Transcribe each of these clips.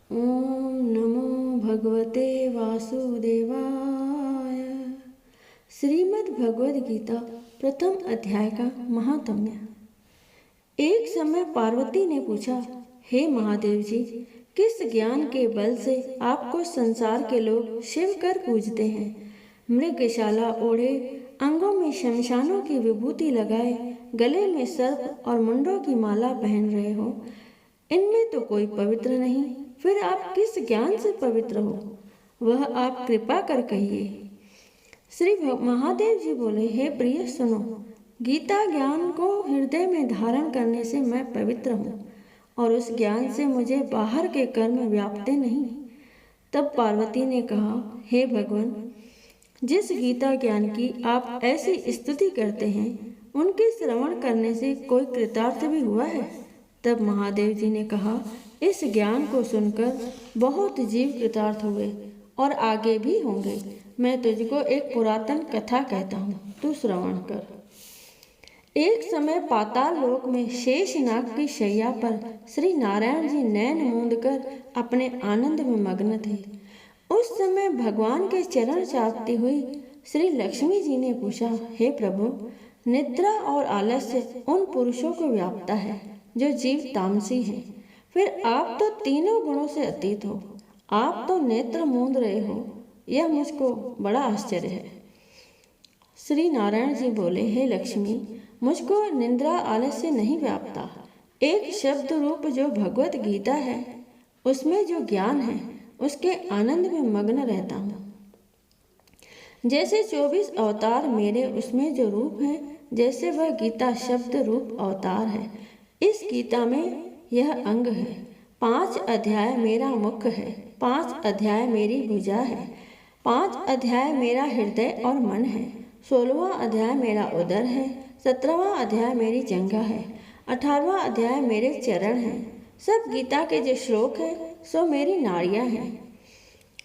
ओम नमो भगवते वासुदेवाय। श्रीमद् भगवद गीता प्रथम अध्याय का महात्म्य। एक समय पार्वती ने पूछा, हे महादेव जी, किस ज्ञान के बल से आपको संसार के लोग शिव कर पूजते हैं? मृगशाला ओढ़े, अंगों में शमशानों की विभूति लगाए, गले में सर्प और मुंडों की माला पहन रहे हो, इनमें तो कोई पवित्र नहीं, फिर आप किस ज्ञान से पवित्र हो? वह आप कृपा कर कहिए। श्री महादेव जी बोले, हे प्रिय सुनो, गीता ज्ञान को हृदय में धारण करने से मैं पवित्र हूँ और उस ज्ञान से मुझे बाहर के कर्म व्यापते नहीं। तब पार्वती ने कहा, हे भगवान, जिस गीता ज्ञान की आप ऐसी स्तुति करते हैं, उनके श्रवण करने से कोई कृतार्थ भी हुआ है? तब महादेव जी ने कहा, इस ज्ञान को सुनकर बहुत जीव कृतार्थ हुए और आगे भी होंगे। मैं तुझको एक पुरातन कथा कहता हूँ, तू श्रवण कर। एक समय पाताल लोक में शेषनाग की शैया पर श्री नारायण जी नैन मूंद कर अपने आनंद में मग्न थे। उस समय भगवान के चरण चापती हुई श्री लक्ष्मी जी ने पूछा, हे प्रभु, निद्रा और आलस्य उन पुरुषों को व्यापता है जो जीव तामसी हैं, फिर आप तो तीनों गुणों से अतीत हो, आप तो नेत्र मूंद रहे हो, यह मुझको बड़ा आश्चर्य है। श्री नारायण जी बोले, हे लक्ष्मी, मुझको निद्रा आलस्य नहीं व्यापता। एक शब्द रूप जो भगवत गीता है, उसमें जो ज्ञान है, उसके आनंद में मग्न रहता हूँ। जैसे 24 अवतार मेरे उसमें जो रूप है, जैसे वह गीता शब्द रूप अवतार है। इस गीता में यह अंग है। 5 अध्याय मेरा मुख है, 5 अध्याय मेरी भुजा है, 5 अध्याय मेरा हृदय और मन है, 16वां अध्याय मेरा उदर है, 17वां अध्याय मेरी जंघा है, 18वां अध्याय मेरे चरण हैं। सब गीता के जो श्लोक है सो मेरी नाड़ियाँ हैं,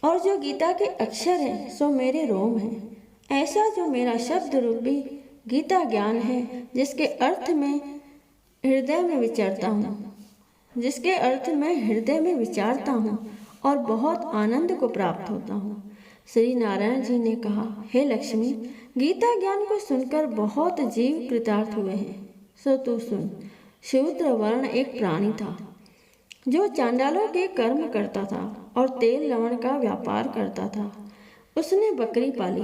और जो गीता के अक्षर हैं सो मेरे रोम हैं। ऐसा जो मेरा शब्द रूपी गीता ज्ञान है, जिसके अर्थ में हृदय में विचरता हूँ, जिसके अर्थ में हृदय में विचारता हूँ और बहुत आनंद को प्राप्त होता हूँ। श्री नारायण जी ने कहा, हे लक्ष्मी, गीता ज्ञान को सुनकर बहुत जीव कृतार्थ हुए हैं, सो तू सुन। शूद्र वर्ण एक प्राणी था जो चांडालों के कर्म करता था और तेल लवण का व्यापार करता था। उसने बकरी पाली।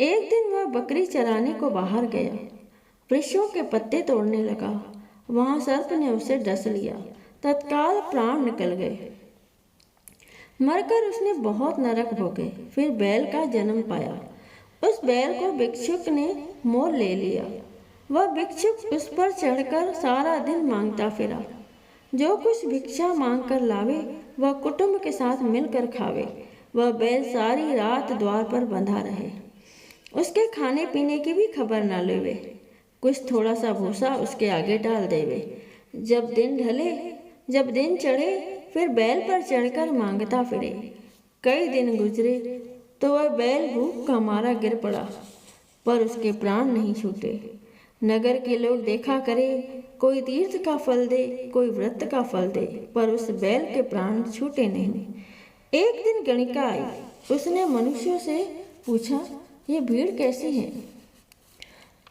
एक दिन वह बकरी चराने को बाहर गया, वृक्षों के पत्ते तोड़ने लगा। वहां सर्प ने उसे डस लिया, तत्काल प्राण निकल गए। मरकर उसने बहुत नरक भोगे। फिर बैल का जन्म पाया। उस बैल को भिक्षुक ने मोल ले लिया। वह भिक्षुक उस पर चढ़कर सारा दिन मांगता फिरा। जो कुछ भिक्षा मांग कर लावे, वह कुटुंब के साथ मिलकर खावे। वह बैल सारी रात द्वार पर बंधा रहे, उसके खाने पीने की भी खबर न लेवे। कुछ थोड़ा सा भूसा उसके आगे डाल देवे। जब दिन ढले, जब दिन चढ़े, फिर बैल पर चढ़कर मांगता फिरे। कई दिन गुजरे तो वह बैल भूख का मारा गिर पड़ा, पर उसके प्राण नहीं छूटे। नगर के लोग देखा करे, कोई तीर्थ का फल दे, कोई व्रत का फल दे, पर उस बैल के प्राण छूटे नहीं। एक दिन गणिका आई। उसने मनुष्यों से पूछा, ये भीड़ कैसी है?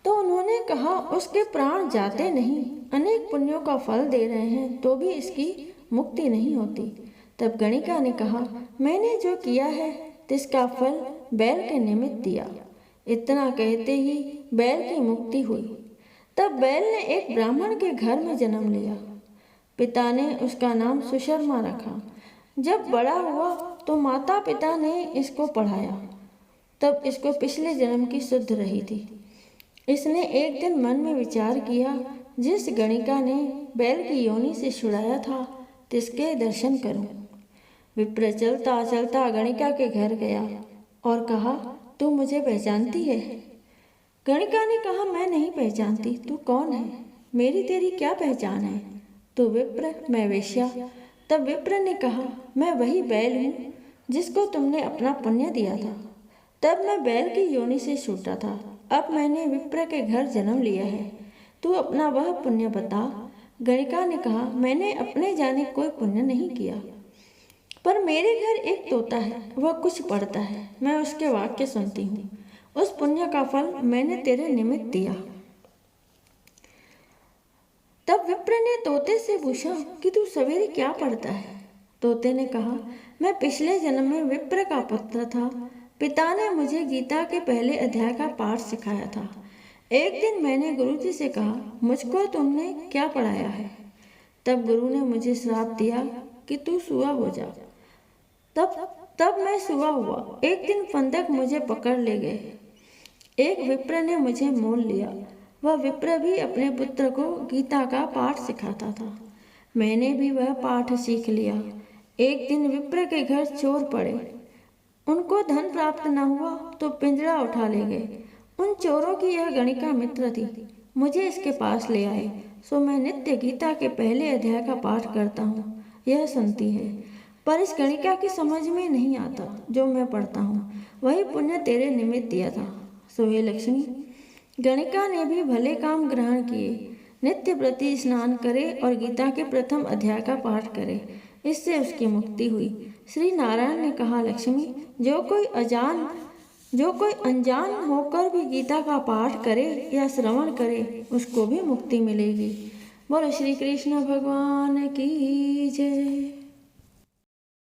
तो उन्होंने कहा, उसके प्राण जाते नहीं, अनेक पुण्यों का फल दे रहे हैं, तो भी इसकी मुक्ति नहीं होती। तब गणिका ने कहा, मैंने जो किया है तिसका फल बैल के निमित्त दिया। इतना कहते ही बैल की मुक्ति हुई। तब बैल ने एक ब्राह्मण के घर में जन्म लिया। पिता ने उसका नाम सुशर्मा रखा। जब बड़ा हुआ तो माता पिता ने इसको पढ़ाया। तब इसको पिछले जन्म की शुद्ध रही थी। इसने एक दिन मन में विचार किया, जिस गणिका ने बैल की योनि से छुड़ाया था, तिसके दर्शन करूं। विप्र चलता चलता गणिका के घर गया और कहा, तू मुझे पहचानती है? गणिका ने कहा, मैं नहीं पहचानती, तू कौन है? मेरी तेरी क्या पहचान है? तो विप्र, मैं वेश्या। तब विप्र ने कहा, मैं वही बैल हूँ जिसको तुमने अपना पुण्य दिया था। तब मैं बैल की योनि से छूटा था, अब मैंने विप्र के घर जन्म लिया है, तू अपना वह पुण्य बता। गणिका ने कहा, मैंने अपने जाने कोई पुण्य नहीं किया, पर मेरे घर एक तोता है, वह कुछ पढ़ता है, मैं उसके वाक्य सुनती हूँ। उस पुण्य का फल मैंने तेरे निमित्त दिया। तब विप्र ने तोते से पूछा कि तू सवेरे क्या पढ़ता है? तोते ने कहा, मैं पिछले जन्म में विप्र का पुत्र था। पिता ने मुझे गीता के पहले अध्याय का पाठ सिखाया था। एक दिन मैंने गुरुजी से कहा, मुझको तुमने क्या पढ़ाया है? तब गुरु ने मुझे श्राप दिया कि तू सूआ हो जा। तब मैं सूआ हुआ। एक दिन फंदक मुझे पकड़ ले गए। एक विप्र ने मुझे मोल लिया। वह विप्र भी अपने पुत्र को गीता का पाठ सिखाता था। मैंने भी वह पाठ सीख लिया। एक दिन विप्र के घर चोर पड़े। उनको धन प्राप्त न हुआ तो पिंजरा उठा ले गए। उन चोरों की यह गणिका मित्र थी। मुझे इसके पास ले आए, सो मैं नित्य गीता के पहले अध्याय का पाठ करता हूँ। यह सुनती है, पर इस गणिका की समझ में नहीं आता जो मैं पढ़ता हूँ। वही पुण्य तेरे निमित्त दिया था। सो हे लक्ष्मी, गणिका ने भी भले काम ग्रहण किए। नित्य प्रति स्नान करे और गीता के प्रथम अध्याय का पाठ करे। इससे उसकी मुक्ति हुई। श्री नारायण ने कहा, लक्ष्मी, जो कोई अनजान होकर भी गीता का पाठ करे या श्रवण करे, उसको भी मुक्ति मिलेगी। बोलो श्री कृष्ण भगवान की जय।